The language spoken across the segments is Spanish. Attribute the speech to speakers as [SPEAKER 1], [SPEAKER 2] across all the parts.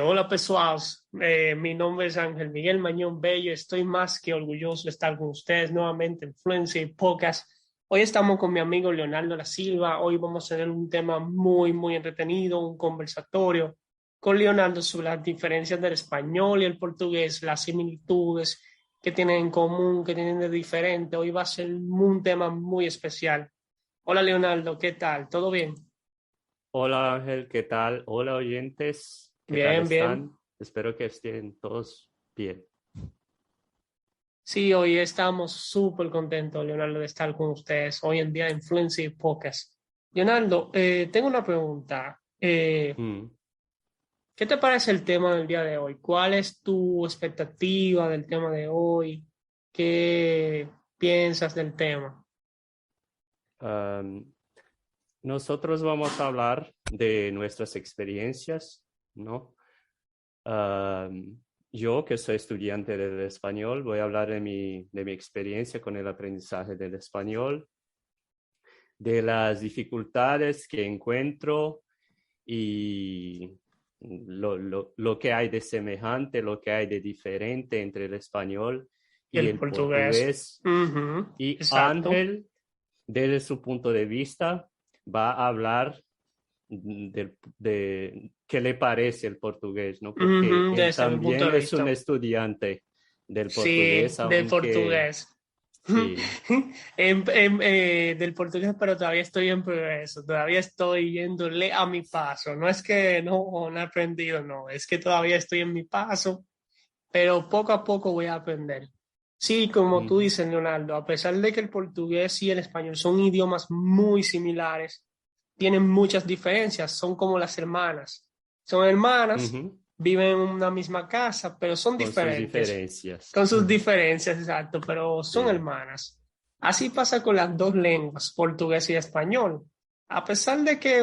[SPEAKER 1] Hola pessoal, mi nombre es Ángel Miguel Mañón Bello, estoy más que orgulloso de estar con ustedes nuevamente en Fluency Podcast. Hoy estamos con mi amigo Leonardo da Silva, hoy vamos a tener un tema muy entretenido, un conversatorio con Leonardo sobre las diferencias del español y el portugués, las similitudes que tienen en común, que tienen de diferente. Hoy va a ser un tema muy especial. Hola Leonardo, ¿qué tal? ¿Todo bien?
[SPEAKER 2] Hola Ángel, ¿qué tal? Hola oyentes, ¿qué tal
[SPEAKER 1] Bien, bien.
[SPEAKER 2] están? Espero que estén todos bien.
[SPEAKER 1] Sí, hoy estamos súper contentos, Leonardo, de estar con ustedes hoy en día en Fluency Podcast. Leonardo, tengo una pregunta.
[SPEAKER 2] Mm,
[SPEAKER 1] ¿Qué te parece el tema del día de hoy? ¿Cuál es tu expectativa del tema de hoy? ¿Qué piensas del tema?
[SPEAKER 2] am, Nosotros vamos a hablar de nuestras experiencias, ¿no? Yo, que soy estudiante del español, voy a hablar de mi experiencia con el aprendizaje del español, de las dificultades que encuentro y lo que hay de semejante, lo que hay de diferente entre el español y
[SPEAKER 1] El
[SPEAKER 2] el
[SPEAKER 1] portugués.
[SPEAKER 2] portugués.
[SPEAKER 1] Ujú,
[SPEAKER 2] Y
[SPEAKER 1] exacto.
[SPEAKER 2] Ángel, desde su punto de vista, va a hablar de qué le parece el portugués, ¿no? Porque
[SPEAKER 1] Ujú,
[SPEAKER 2] él
[SPEAKER 1] desde mi punto
[SPEAKER 2] también
[SPEAKER 1] de
[SPEAKER 2] es un
[SPEAKER 1] vista.
[SPEAKER 2] estudiante del
[SPEAKER 1] Sí,
[SPEAKER 2] portugués,
[SPEAKER 1] de
[SPEAKER 2] aunque
[SPEAKER 1] portugués.
[SPEAKER 2] sí.
[SPEAKER 1] Del portugués, pero todavía estoy en progreso, todavía estoy yéndole a mi paso. No es que no he aprendido, no, es que todavía estoy en mi paso, pero poco a poco voy a aprender. Sí, como tú
[SPEAKER 2] Ujú,
[SPEAKER 1] dices, Leonardo, a pesar de que el portugués y el español son idiomas muy similares, tienen muchas diferencias, son como las hermanas. Son hermanas,
[SPEAKER 2] ujú,
[SPEAKER 1] viven en una misma casa, pero son
[SPEAKER 2] con sus
[SPEAKER 1] diferentes,
[SPEAKER 2] diferencias.
[SPEAKER 1] con sus diferencias, exacto, pero son
[SPEAKER 2] Sí.
[SPEAKER 1] hermanas. Así pasa con las dos lenguas, portugués y español. A pesar de que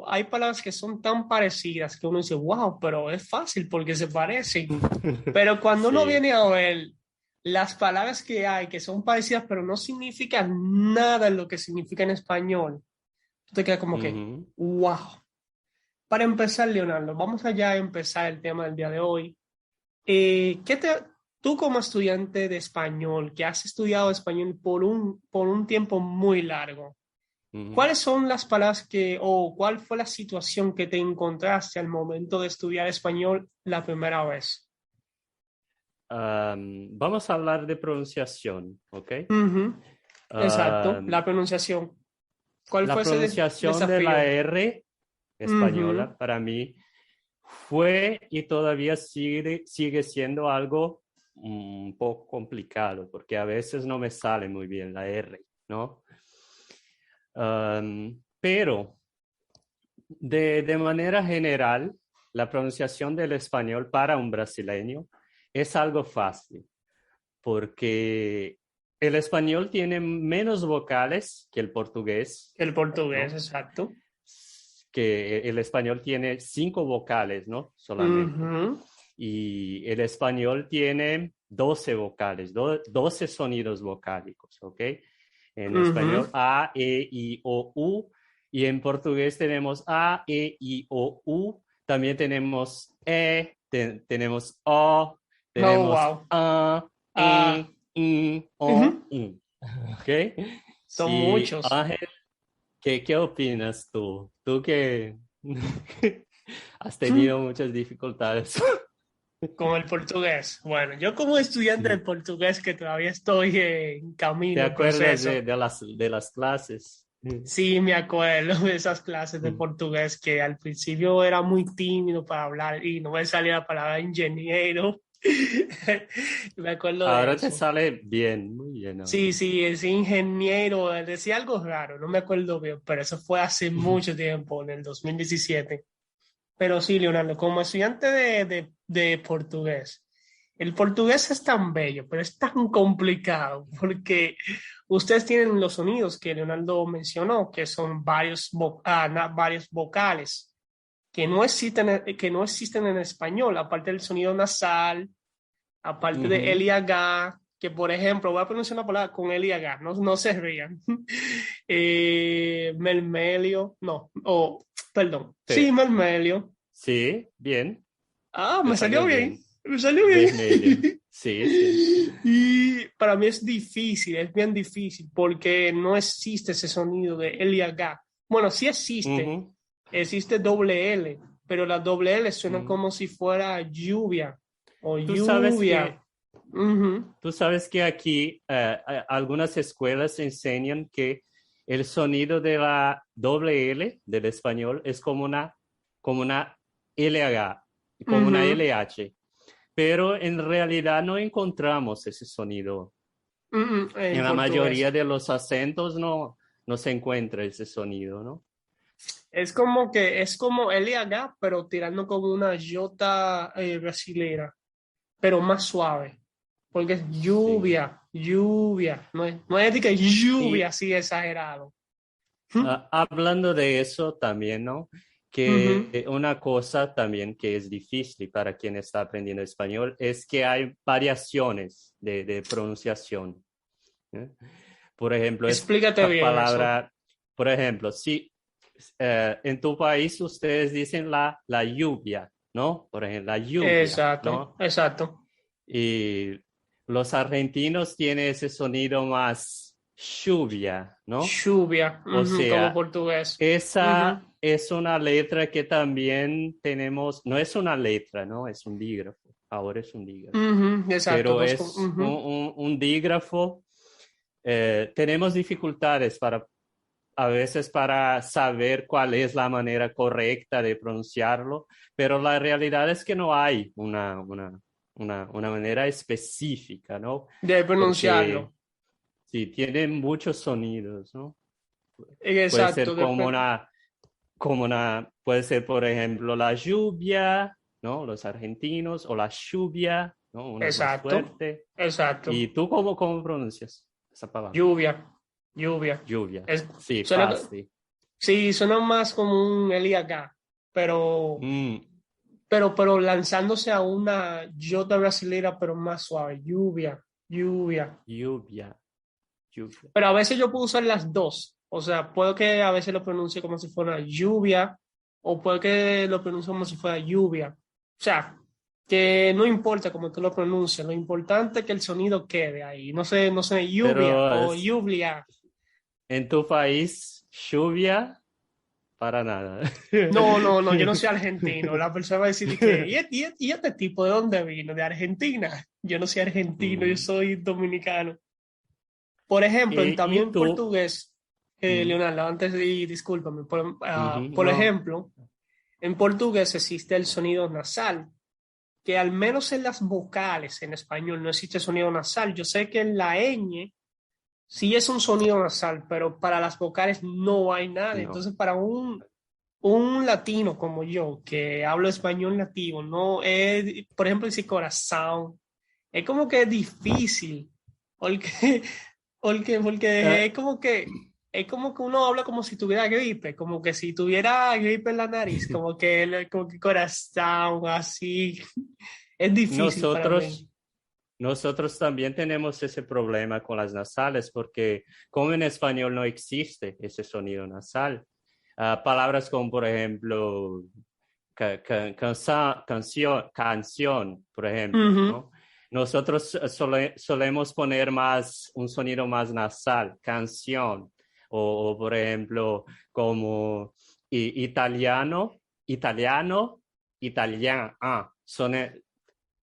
[SPEAKER 1] hay palabras que son tan parecidas que uno dice, wow, pero es fácil porque se parecen. Pero cuando uno
[SPEAKER 2] Sí.
[SPEAKER 1] viene a ver las palabras que hay, que son parecidas, pero no significan nada en lo que significa en español, tú te quedas como que,
[SPEAKER 2] Ujú.
[SPEAKER 1] wow. Para empezar, Leonardo, vamos allá a empezar el tema del día de hoy. ¿Qué tú como estudiante de español, que has estudiado español por un tiempo muy largo,
[SPEAKER 2] Ujú.
[SPEAKER 1] ¿cuáles son las palabras o cuál fue la situación que te encontraste al momento de estudiar español la primera vez?
[SPEAKER 2] Vamos a hablar de pronunciación, ¿ok?
[SPEAKER 1] Ujú, exacto,
[SPEAKER 2] Am,
[SPEAKER 1] la pronunciación. ¿Cuál
[SPEAKER 2] la
[SPEAKER 1] fue ese
[SPEAKER 2] pronunciación de la
[SPEAKER 1] desafío?
[SPEAKER 2] R
[SPEAKER 1] Ujú,
[SPEAKER 2] española para mí fue y todavía sigue siendo algo un poco complicado, porque a veces no me sale muy bien la R, ¿no? Pero de manera general, la pronunciación del español para un brasileño es algo fácil, porque el español tiene menos vocales que el portugués,
[SPEAKER 1] el portugués,
[SPEAKER 2] ¿no?
[SPEAKER 1] exacto.
[SPEAKER 2] Que el español tiene 5 vocales, ¿no? Solamente.
[SPEAKER 1] Ujú,
[SPEAKER 2] Y el español tiene 12 vocales, 12 sonidos vocálicos, ¿ok? En
[SPEAKER 1] ujú.
[SPEAKER 2] español A, E, I, O, U. Y en portugués tenemos A, E, I, O, U. También tenemos tenemos O,
[SPEAKER 1] Oh,
[SPEAKER 2] tenemos
[SPEAKER 1] wow.
[SPEAKER 2] A,
[SPEAKER 1] Ah,
[SPEAKER 2] E, I, O,
[SPEAKER 1] ujú.
[SPEAKER 2] U. ¿Ok?
[SPEAKER 1] Son
[SPEAKER 2] Y
[SPEAKER 1] muchos.
[SPEAKER 2] Ángel, ¿qué opinas tú? Tú que has tenido muchas dificultades.
[SPEAKER 1] Con el portugués. Bueno, yo como estudiante de
[SPEAKER 2] Sí.
[SPEAKER 1] portugués que todavía estoy en
[SPEAKER 2] ¿Te
[SPEAKER 1] camino, en
[SPEAKER 2] acuerdas
[SPEAKER 1] proceso,
[SPEAKER 2] de las clases?
[SPEAKER 1] sí me acuerdo de esas clases de portugués que al principio era muy tímido para hablar y no me salía la palabra ingeniero. Me acuerdo de
[SPEAKER 2] Ahora te
[SPEAKER 1] eso.
[SPEAKER 2] sale bien, muy bien
[SPEAKER 1] Sí,
[SPEAKER 2] ahora.
[SPEAKER 1] sí, es ingeniero, decía algo raro, no me acuerdo bien, pero eso fue hace mucho tiempo, en el 2017. Pero sí, Leonardo, como estudiante de portugués, el portugués es tan bello, pero es tan complicado porque ustedes tienen los sonidos que Leonardo mencionó, que son varios vocales. que no existen en español, aparte del sonido nasal, aparte de
[SPEAKER 2] Ujú.
[SPEAKER 1] L y H, que por ejemplo, voy a pronunciar una palabra con L y H, no se rían. Melmelio, no, perdón, sí,
[SPEAKER 2] Sí,
[SPEAKER 1] melmelio.
[SPEAKER 2] sí, bien,
[SPEAKER 1] Ah,
[SPEAKER 2] te
[SPEAKER 1] me salió
[SPEAKER 2] salió
[SPEAKER 1] bien,
[SPEAKER 2] bien.
[SPEAKER 1] me salió
[SPEAKER 2] Vermelho.
[SPEAKER 1] bien.
[SPEAKER 2] Sí, sí.
[SPEAKER 1] Y para mí es difícil, es bien difícil, porque no existe ese sonido de L y H. Bueno, sí existe,
[SPEAKER 2] Ujú,
[SPEAKER 1] existe doble L, pero la doble L suena
[SPEAKER 2] ujú.
[SPEAKER 1] como si fuera lluvia o
[SPEAKER 2] Tú sabes
[SPEAKER 1] lluvia.
[SPEAKER 2] que,
[SPEAKER 1] Ujú,
[SPEAKER 2] tú sabes que aquí algunas escuelas enseñan que el sonido de la doble L del español es como una LH, como una
[SPEAKER 1] ujú,
[SPEAKER 2] LH, pero en realidad no encontramos ese sonido. En
[SPEAKER 1] en
[SPEAKER 2] la mayoría
[SPEAKER 1] portugués.
[SPEAKER 2] de los acentos no se encuentra ese sonido, ¿no?
[SPEAKER 1] Es como L y H, pero tirando como una jota brasilera, pero más suave, porque es
[SPEAKER 2] Sí.
[SPEAKER 1] lluvia, lluvia, no es de que lluvia
[SPEAKER 2] Y
[SPEAKER 1] así exagerado.
[SPEAKER 2] hablando de eso también, ¿no?
[SPEAKER 1] Ujú.
[SPEAKER 2] Que una cosa también que es difícil para quien está aprendiendo español es que hay variaciones de pronunciación. ¿Eh? Por ejemplo,
[SPEAKER 1] Explícate
[SPEAKER 2] esta
[SPEAKER 1] bien eso.
[SPEAKER 2] palabra, por ejemplo, si en tu país ustedes dicen la lluvia, ¿no? Por ejemplo, la lluvia,
[SPEAKER 1] Exacto,
[SPEAKER 2] ¿no?
[SPEAKER 1] exacto.
[SPEAKER 2] Y los argentinos tienen ese sonido más lluvia, ¿no?
[SPEAKER 1] Lluvia,
[SPEAKER 2] O
[SPEAKER 1] ujú, como
[SPEAKER 2] sea,
[SPEAKER 1] portugués.
[SPEAKER 2] esa
[SPEAKER 1] Ujú,
[SPEAKER 2] es una letra que también tenemos, no es una letra, ¿no? Es un dígrafo, ahora es un dígrafo,
[SPEAKER 1] ujú, exacto,
[SPEAKER 2] pero
[SPEAKER 1] dos,
[SPEAKER 2] es
[SPEAKER 1] ujú.
[SPEAKER 2] un dígrafo. Tenemos dificultades a veces para saber cuál es la manera correcta de pronunciarlo, pero la realidad es que no hay una manera específica, ¿no?
[SPEAKER 1] De
[SPEAKER 2] Porque
[SPEAKER 1] pronunciarlo.
[SPEAKER 2] sí, tiene muchos sonidos, ¿no? Puede ser
[SPEAKER 1] Exacto,
[SPEAKER 2] puede ser, por ejemplo, la lluvia, ¿no? Los argentinos, o la lluvia, ¿no? Uno es más
[SPEAKER 1] exacto,
[SPEAKER 2] fuerte. ¿Y
[SPEAKER 1] exacto.
[SPEAKER 2] tú cómo pronuncias esa palabra?
[SPEAKER 1] Lluvia, lluvia.
[SPEAKER 2] Lluvia.
[SPEAKER 1] Es,
[SPEAKER 2] Sí,
[SPEAKER 1] suena,
[SPEAKER 2] fácil.
[SPEAKER 1] sí, suena más como un L y H, pero,
[SPEAKER 2] Mm,
[SPEAKER 1] pero lanzándose a una jota brasilera, pero más suave. Lluvia, lluvia.
[SPEAKER 2] lluvia, lluvia.
[SPEAKER 1] Pero a veces yo puedo usar las dos. O sea, puedo que a veces lo pronuncie como si fuera lluvia o puedo que lo pronuncie como si fuera lluvia. O sea, que no importa cómo tú lo pronuncias, lo importante es que el sonido quede ahí. No sé, lluvia
[SPEAKER 2] Pero
[SPEAKER 1] o lluvia.
[SPEAKER 2] en tu país, lluvia, para nada.
[SPEAKER 1] No, yo no soy argentino. La persona va a decir que, ¿y este tipo de dónde vino? ¿De Argentina? Yo no soy argentino, yo
[SPEAKER 2] Mm.
[SPEAKER 1] soy dominicano. Por ejemplo, también
[SPEAKER 2] Y
[SPEAKER 1] en
[SPEAKER 2] tú,
[SPEAKER 1] portugués,
[SPEAKER 2] mm,
[SPEAKER 1] Leonardo, antes de ir, discúlpame,
[SPEAKER 2] ujú,
[SPEAKER 1] por
[SPEAKER 2] no,
[SPEAKER 1] ejemplo, en portugués existe el sonido nasal, que al menos en las vocales en español no existe sonido nasal. Yo sé que en la ñ sí es un sonido nasal, pero para las vocales no hay nada.
[SPEAKER 2] no.
[SPEAKER 1] Entonces, para un latino como yo, que hablo español nativo, no es, por ejemplo, decir corazón, es como que es difícil, porque, porque
[SPEAKER 2] Eh,
[SPEAKER 1] es como que uno habla como si tuviera gripe, como que si tuviera gripe en la nariz, como que corazón, así, es difícil para mí.
[SPEAKER 2] nosotros, nosotros también tenemos ese problema con las nasales porque como en español no existe ese sonido nasal, palabras como, por ejemplo, canción, por ejemplo,
[SPEAKER 1] Ujú,
[SPEAKER 2] ¿no? Nosotros solemos poner más un sonido más nasal, canción, por ejemplo, como italiano, italiano, italiano,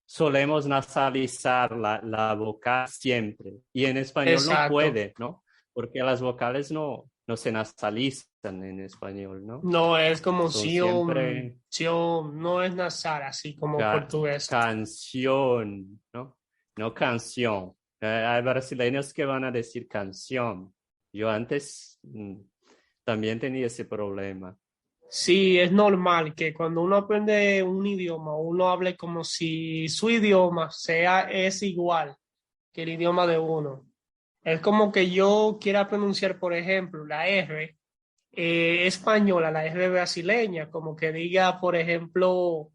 [SPEAKER 2] solemos nasalizar la vocal siempre. Y en español no
[SPEAKER 1] exacto.
[SPEAKER 2] puede, ¿no? Porque las vocales no se nasalizan en español, ¿no?
[SPEAKER 1] No es como
[SPEAKER 2] Son siempre
[SPEAKER 1] no es nasal, así como portugués.
[SPEAKER 2] canción, ¿no? No canción. Hay brasileños que van a decir canción. Yo antes también tenía ese problema.
[SPEAKER 1] Sí, es normal que cuando uno aprende un idioma, uno hable como si su idioma es igual que el idioma de uno. Es como que yo quiera pronunciar, por ejemplo, la R española, la R brasileña, como que diga, por ejemplo,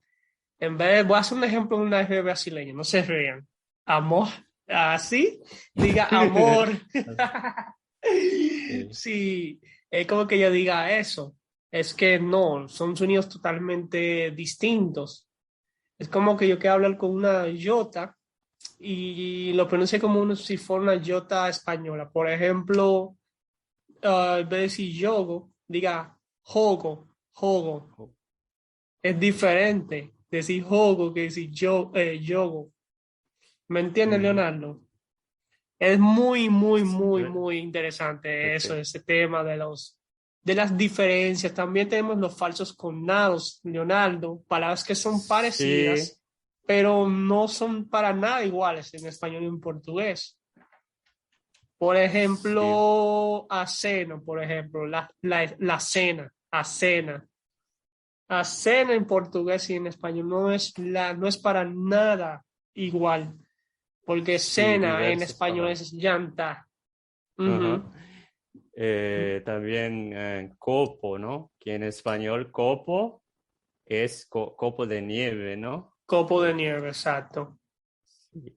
[SPEAKER 1] voy a hacer un ejemplo de una R brasileña, no se rían. Amor, así, diga amor.
[SPEAKER 2] Sí.
[SPEAKER 1] Sí, es como que yo diga eso. Es que no, son sonidos totalmente distintos. Es como que yo quiero hablar con una yota y lo pronuncie como si fuera una yota española. Por ejemplo, en vez de decir yogo, diga jogo, jogo. Es diferente decir jogo que decir yogo. ¿Me entiendes,
[SPEAKER 2] Ujú.
[SPEAKER 1] Leonardo? Es muy, muy,
[SPEAKER 2] Sí,
[SPEAKER 1] muy, muy interesante eso,
[SPEAKER 2] ok.
[SPEAKER 1] ese tema de las diferencias. También tenemos los falsos connados, Leonardo, palabras que son
[SPEAKER 2] Sí,
[SPEAKER 1] parecidas, pero no son para nada iguales en español y en portugués. Por
[SPEAKER 2] sí.
[SPEAKER 1] ejemplo, aceno, por ejemplo, la cena, acena. Acena en portugués y en español no es para nada igual, porque
[SPEAKER 2] Sí,
[SPEAKER 1] cena en
[SPEAKER 2] diversas
[SPEAKER 1] español
[SPEAKER 2] palabras.
[SPEAKER 1] es llanta.
[SPEAKER 2] Ajá.
[SPEAKER 1] Ujú.
[SPEAKER 2] También copo, ¿no? Que en español copo es copo de nieve, ¿no?
[SPEAKER 1] Copo de
[SPEAKER 2] Sí,
[SPEAKER 1] nieve, exacto.
[SPEAKER 2] sí.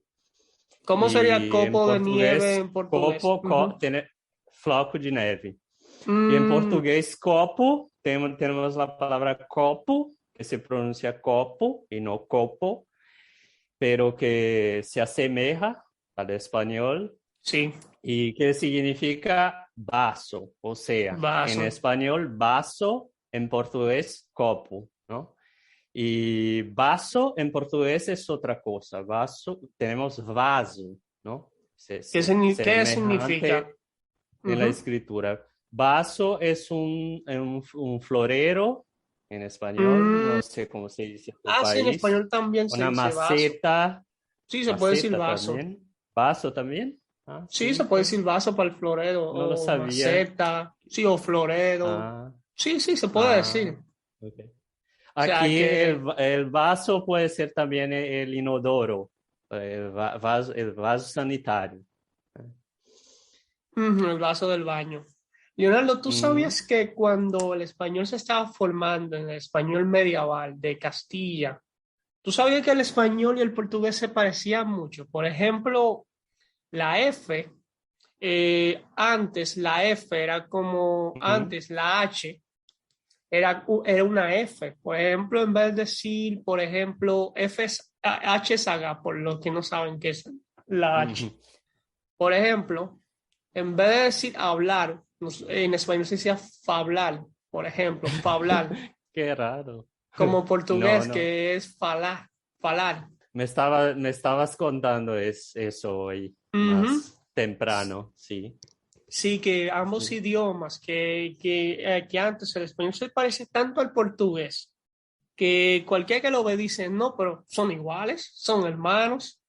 [SPEAKER 1] ¿Cómo sería
[SPEAKER 2] Y en
[SPEAKER 1] copo de nieve
[SPEAKER 2] portugués,
[SPEAKER 1] en portugués?
[SPEAKER 2] copo
[SPEAKER 1] Ujú.
[SPEAKER 2] tiene floco de neve. Y en
[SPEAKER 1] Mm,
[SPEAKER 2] portugués, copo, tenemos la palabra copo, que se pronuncia copo y no copo, pero que se asemeja al español
[SPEAKER 1] sí,
[SPEAKER 2] y que significa vaso, o sea, en
[SPEAKER 1] vaso.
[SPEAKER 2] español vaso, en portugués copo, ¿no? Y vaso en portugués es otra cosa, vaso, tenemos vaso, ¿no?
[SPEAKER 1] ¿Qué significa?
[SPEAKER 2] Semejante en la
[SPEAKER 1] Ujú.
[SPEAKER 2] escritura. Vaso es un florero en español,
[SPEAKER 1] Mm,
[SPEAKER 2] no sé cómo se dice en tu
[SPEAKER 1] sí, en
[SPEAKER 2] país,
[SPEAKER 1] español también se
[SPEAKER 2] una
[SPEAKER 1] dice vaso.
[SPEAKER 2] maceta,
[SPEAKER 1] Sí, se puede decir
[SPEAKER 2] maceta
[SPEAKER 1] vaso.
[SPEAKER 2] también, vaso también. Ah,
[SPEAKER 1] Sí, se
[SPEAKER 2] sí,
[SPEAKER 1] puede
[SPEAKER 2] que
[SPEAKER 1] decir vaso para el florero
[SPEAKER 2] no lo
[SPEAKER 1] o
[SPEAKER 2] sabía.
[SPEAKER 1] maceta, sí, o floredo.
[SPEAKER 2] Ah,
[SPEAKER 1] Sí, sí, se puede decir.
[SPEAKER 2] ah,
[SPEAKER 1] O
[SPEAKER 2] ok.
[SPEAKER 1] sea
[SPEAKER 2] Aquí
[SPEAKER 1] que
[SPEAKER 2] el vaso puede ser también el inodoro, el vaso sanitario.
[SPEAKER 1] el vaso del baño. Leonardo, ¿tú
[SPEAKER 2] Ujú,
[SPEAKER 1] sabías que cuando el español se estaba formando en el español medieval de Castilla, tú sabías que el español y el portugués se parecían mucho? Por ejemplo, la F, antes la F era como
[SPEAKER 2] ujú,
[SPEAKER 1] antes la H era una F. Por ejemplo, en vez de decir, por ejemplo, H es haga, por los que no saben qué es la H.
[SPEAKER 2] ujú.
[SPEAKER 1] Por ejemplo, en vez de decir hablar, en español se decía fablar, por ejemplo, fablar,
[SPEAKER 2] Qué raro.
[SPEAKER 1] como
[SPEAKER 2] No,
[SPEAKER 1] portugués
[SPEAKER 2] no.
[SPEAKER 1] que es falar, falar.
[SPEAKER 2] Me estabas contando eso hoy
[SPEAKER 1] Ujú.
[SPEAKER 2] más temprano, sí.
[SPEAKER 1] Sí, que ambos
[SPEAKER 2] Sí.
[SPEAKER 1] idiomas, que antes el español se parece tanto al portugués, que cualquiera que lo ve dice, no, pero son iguales, son hermanos,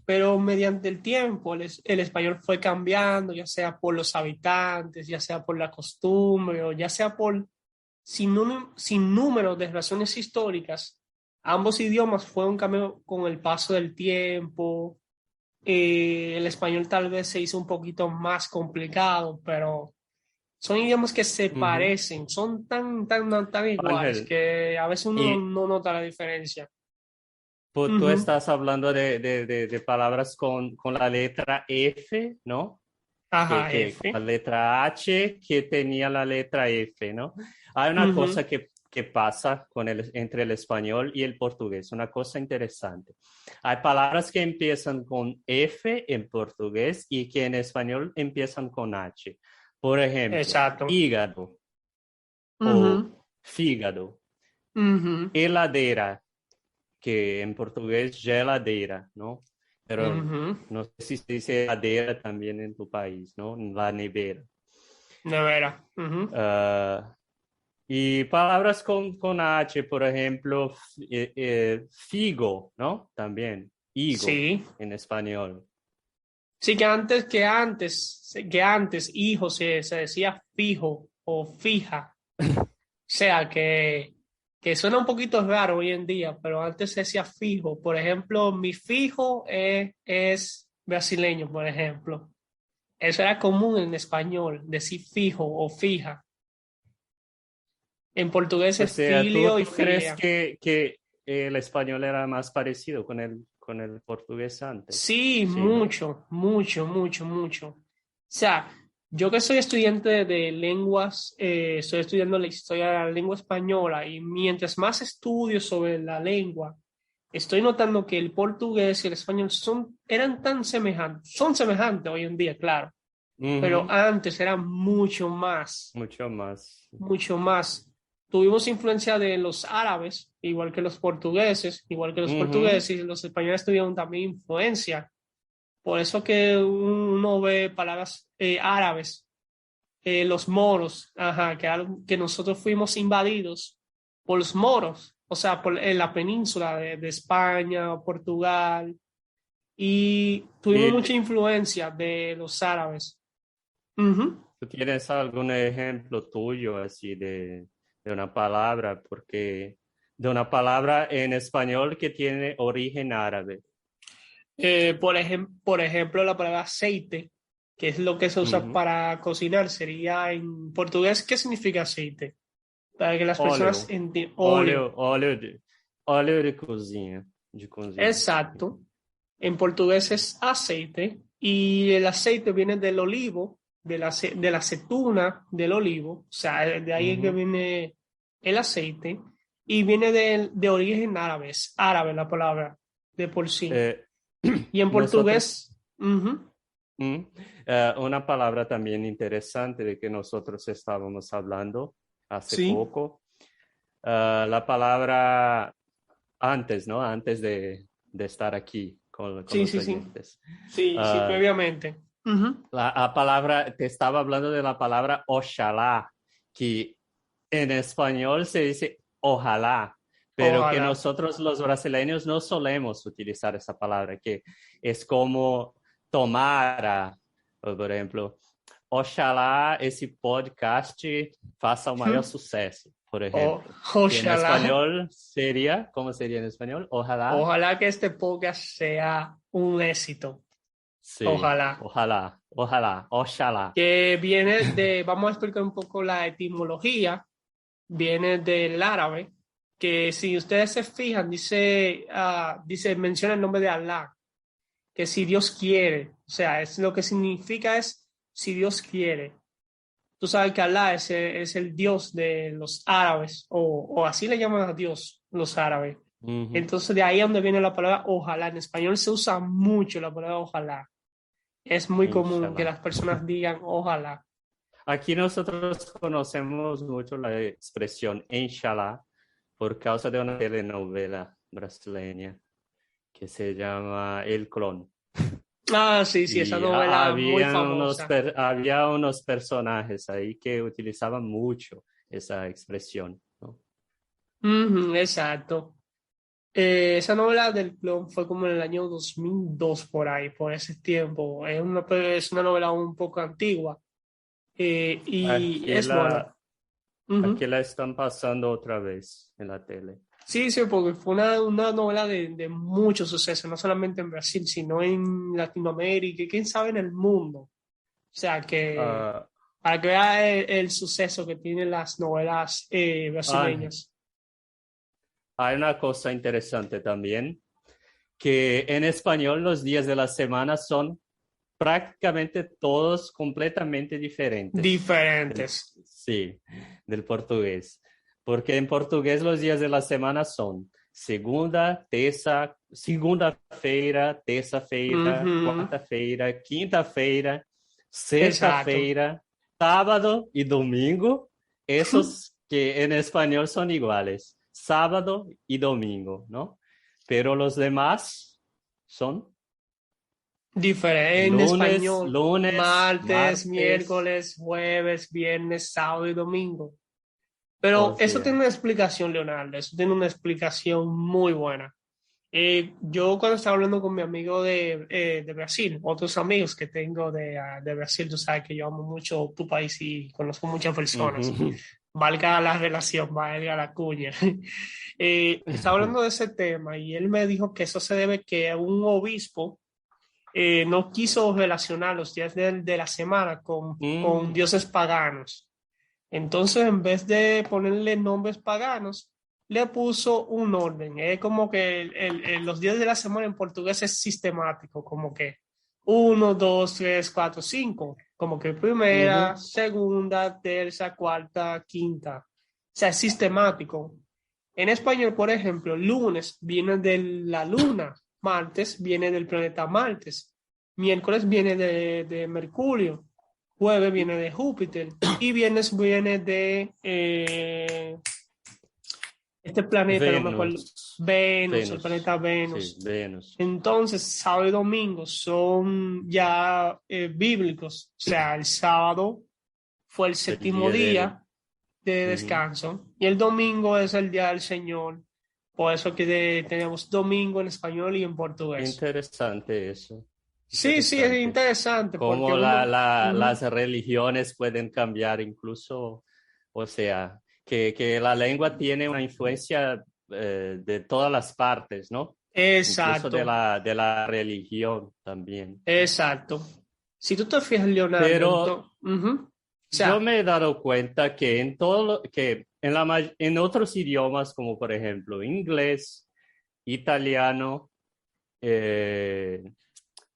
[SPEAKER 1] pero mediante el tiempo el español fue cambiando, ya sea por los habitantes, ya sea por la costumbre o ya sea por sin número de razones históricas. Ambos idiomas fueron un cambio con el paso del tiempo. El español tal vez se hizo un poquito más complicado, pero son idiomas que se
[SPEAKER 2] Ujú.
[SPEAKER 1] parecen, son tan iguales
[SPEAKER 2] Ángel,
[SPEAKER 1] que a veces uno
[SPEAKER 2] y
[SPEAKER 1] no nota la diferencia.
[SPEAKER 2] tú
[SPEAKER 1] Ujú.
[SPEAKER 2] estás hablando de palabras con la letra F, ¿no?
[SPEAKER 1] Ajá,
[SPEAKER 2] Con la
[SPEAKER 1] F.
[SPEAKER 2] letra H que tenía la letra F, ¿no? Hay una
[SPEAKER 1] Ujú.
[SPEAKER 2] cosa que pasa entre el español y el portugués, una cosa interesante. Hay palabras que empiezan con F en portugués y que en español empiezan con H. Por ejemplo,
[SPEAKER 1] Exacto.
[SPEAKER 2] hígado o
[SPEAKER 1] Ujú.
[SPEAKER 2] fígado,
[SPEAKER 1] Ujú.
[SPEAKER 2] heladera, que en portugués geladeira, ¿no? Pero
[SPEAKER 1] Ujú.
[SPEAKER 2] no sé si se dice heladera también en tu país, ¿no? La nevera.
[SPEAKER 1] De veras. Ujú.
[SPEAKER 2] Ah, y palabras con H, por ejemplo, figo, ¿no? También, higo
[SPEAKER 1] Sí.
[SPEAKER 2] en español.
[SPEAKER 1] Sí, que antes, hijo se decía fijo o fija. O sea, que suena un poquito raro hoy en día, pero antes se decía fijo. Por ejemplo, mi fijo es brasileño, por ejemplo. Eso era común en español, decir fijo o fija. En portugués
[SPEAKER 2] O
[SPEAKER 1] es
[SPEAKER 2] sea,
[SPEAKER 1] filio y
[SPEAKER 2] tú crees
[SPEAKER 1] filia.
[SPEAKER 2] que el español era más parecido con el portugués antes?
[SPEAKER 1] Sí,
[SPEAKER 2] Sí, ¿no?
[SPEAKER 1] mucho, mucho, mucho, mucho. O sea, yo que soy estudiante de lenguas, estoy estudiando la historia de la lengua española y mientras más estudio sobre la lengua, estoy notando que el portugués y el español eran tan semejantes, son semejantes hoy en día, claro, pero
[SPEAKER 2] Ujú.
[SPEAKER 1] antes eran
[SPEAKER 2] Mucho más.
[SPEAKER 1] mucho más. Tuvimos influencia de los árabes, igual que los portugueses, igual que los
[SPEAKER 2] Ujú.
[SPEAKER 1] portugueses, y los españoles tuvieron también influencia. Por eso que uno ve palabras árabes, los moros, ajá, que nosotros fuimos invadidos por los moros, o sea, en la península de España, Portugal, y tuvimos mucha
[SPEAKER 2] ¿Y
[SPEAKER 1] influencia de los árabes. Ujú.
[SPEAKER 2] tú tienes algún ejemplo tuyo así de una palabra? Porque de una palabra en español que tiene origen árabe.
[SPEAKER 1] Por ejemplo, la palabra aceite, que es lo que se usa
[SPEAKER 2] Ujú.
[SPEAKER 1] para cocinar, sería en portugués, ¿qué significa aceite? Para que las personas
[SPEAKER 2] Óleo,
[SPEAKER 1] entiendan,
[SPEAKER 2] óleo,
[SPEAKER 1] óleo.
[SPEAKER 2] óleo de cozinha, de cozinha.
[SPEAKER 1] Exacto. En portugués es aceite y el aceite viene del olivo, de la aceituna del olivo, o sea, de ahí es que
[SPEAKER 2] Ujú.
[SPEAKER 1] viene el aceite y viene de origen árabe, es árabe la palabra de por sí.
[SPEAKER 2] Eh,
[SPEAKER 1] Y en
[SPEAKER 2] nosotros,
[SPEAKER 1] portugués, ujú,
[SPEAKER 2] mm, una palabra también interesante de que nosotros estábamos hablando hace
[SPEAKER 1] sí,
[SPEAKER 2] poco, la palabra antes, ¿no? Antes de estar aquí con
[SPEAKER 1] sí,
[SPEAKER 2] los
[SPEAKER 1] sí, sí,
[SPEAKER 2] oyentes.
[SPEAKER 1] sí, sí,
[SPEAKER 2] Ah,
[SPEAKER 1] previamente. Ujú.
[SPEAKER 2] la palabra, te estaba hablando de la palabra ojalá, que en español se dice ojalá, pero que
[SPEAKER 1] Ojalá.
[SPEAKER 2] nosotros los brasileños no solemos utilizar esa palabra, que es como tomara, por ejemplo, ojalá ese podcast faça o maior suceso, por ejemplo. Que en
[SPEAKER 1] Ojalá.
[SPEAKER 2] español sería, ¿cómo sería en español? Ojalá.
[SPEAKER 1] Ojalá que este podcast sea un éxito.
[SPEAKER 2] Sí,
[SPEAKER 1] Ojalá.
[SPEAKER 2] ojalá, ojalá, ojalá.
[SPEAKER 1] Que viene de, vamos a explicar un poco la etimología, viene del árabe, que si ustedes se fijan, dice, menciona el nombre de Alá, que si Dios quiere, o sea, es lo que significa es si Dios quiere. Tú sabes que Alá es el Dios de los árabes, o así le llaman a Dios los árabes.
[SPEAKER 2] Ujú.
[SPEAKER 1] Entonces de ahí es donde viene la palabra ojalá. En español se usa mucho la palabra ojalá. Es muy común que
[SPEAKER 2] Inshallah.
[SPEAKER 1] las personas digan ojalá.
[SPEAKER 2] Aquí nosotros conocemos mucho la expresión inshallah por causa de una telenovela brasileña que se llama El Clon.
[SPEAKER 1] Ah, sí, sí, esa
[SPEAKER 2] Y
[SPEAKER 1] novela muy famosa.
[SPEAKER 2] había unos personajes ahí que utilizaban mucho esa expresión, ¿no?
[SPEAKER 1] Ujú, exacto. Esa novela del clon fue como en el año 2002 por ahí, por ese tiempo. Es una novela un poco antigua y
[SPEAKER 2] Aquí
[SPEAKER 1] es buena.
[SPEAKER 2] la,
[SPEAKER 1] Ujú.
[SPEAKER 2] aquí la están pasando otra vez en la tele.
[SPEAKER 1] Sí, sí, porque fue una novela de mucho suceso, no solamente en Brasil, sino en Latinoamérica y quién sabe en el mundo. O sea, que
[SPEAKER 2] Ah,
[SPEAKER 1] para que vea el suceso que tienen las novelas
[SPEAKER 2] Ángel,
[SPEAKER 1] brasileñas.
[SPEAKER 2] hay una cosa interesante también, que en español los días de la semana son prácticamente todos completamente diferentes.
[SPEAKER 1] Diferentes.
[SPEAKER 2] Sí, del portugués. Porque en portugués los días de la semana son segunda-feira, terça-feira,
[SPEAKER 1] Ujú.
[SPEAKER 2] quarta-feira, quinta-feira,
[SPEAKER 1] Exacto.
[SPEAKER 2] sexta-feira, sábado y domingo. Esos que en español son iguales, sábado y domingo, ¿no? Pero los demás son
[SPEAKER 1] En
[SPEAKER 2] lunes,
[SPEAKER 1] español,
[SPEAKER 2] lunes,
[SPEAKER 1] martes,
[SPEAKER 2] martes,
[SPEAKER 1] miércoles, jueves, viernes, sábado y domingo. Pero
[SPEAKER 2] o
[SPEAKER 1] eso tiene
[SPEAKER 2] sea.
[SPEAKER 1] una explicación, Leonardo. Eso tiene una explicación muy buena. Yo cuando estaba hablando con mi amigo de Brasil, otros amigos que tengo de Brasil, tú sabes que yo amo mucho tu país y conozco muchas personas.
[SPEAKER 2] Ujú.
[SPEAKER 1] Valga la relación, valga la cuña. Estaba hablando de ese tema y él me dijo que eso se debe que un obispo no quiso relacionar los días de la semana con
[SPEAKER 2] Mm,
[SPEAKER 1] dioses paganos. Entonces, en vez de ponerle nombres paganos, le puso un orden. Es como que los días de la semana en portugués es sistemático, como que uno, dos, tres, cuatro, cinco, como que primera,
[SPEAKER 2] Ujú.
[SPEAKER 1] segunda, tercera, cuarta, quinta. O sea, es sistemático. En español, por ejemplo, lunes viene de la luna, martes viene del planeta Martes, miércoles viene de Mercurio, jueves viene de Júpiter y viernes viene de este planeta, no me acuerdo,
[SPEAKER 2] Venus,
[SPEAKER 1] Venus, el
[SPEAKER 2] Venus,
[SPEAKER 1] planeta
[SPEAKER 2] sí,
[SPEAKER 1] Venus.
[SPEAKER 2] Venus.
[SPEAKER 1] Entonces, sábado y domingo son ya bíblicos, o sea, el sábado fue el
[SPEAKER 2] El
[SPEAKER 1] séptimo
[SPEAKER 2] día del...
[SPEAKER 1] día de
[SPEAKER 2] Ujú.
[SPEAKER 1] descanso y el domingo es el día del Señor. Por eso que tenemos domingo en español y en portugués.
[SPEAKER 2] Interesante eso,
[SPEAKER 1] Sí, sí, es
[SPEAKER 2] interesante.
[SPEAKER 1] interesante porque
[SPEAKER 2] Cómo
[SPEAKER 1] uno...
[SPEAKER 2] las
[SPEAKER 1] Ujú.
[SPEAKER 2] religiones pueden cambiar incluso, o sea, que la lengua tiene una influencia de todas las partes, ¿no? Incluso
[SPEAKER 1] Exacto,
[SPEAKER 2] de la religión también.
[SPEAKER 1] exacto. Si tú te fijas, Leonardo,
[SPEAKER 2] Pero
[SPEAKER 1] entonces, o
[SPEAKER 2] yo
[SPEAKER 1] sea,
[SPEAKER 2] me he dado cuenta que en todo que en en otros idiomas, como por ejemplo inglés, italiano, eh,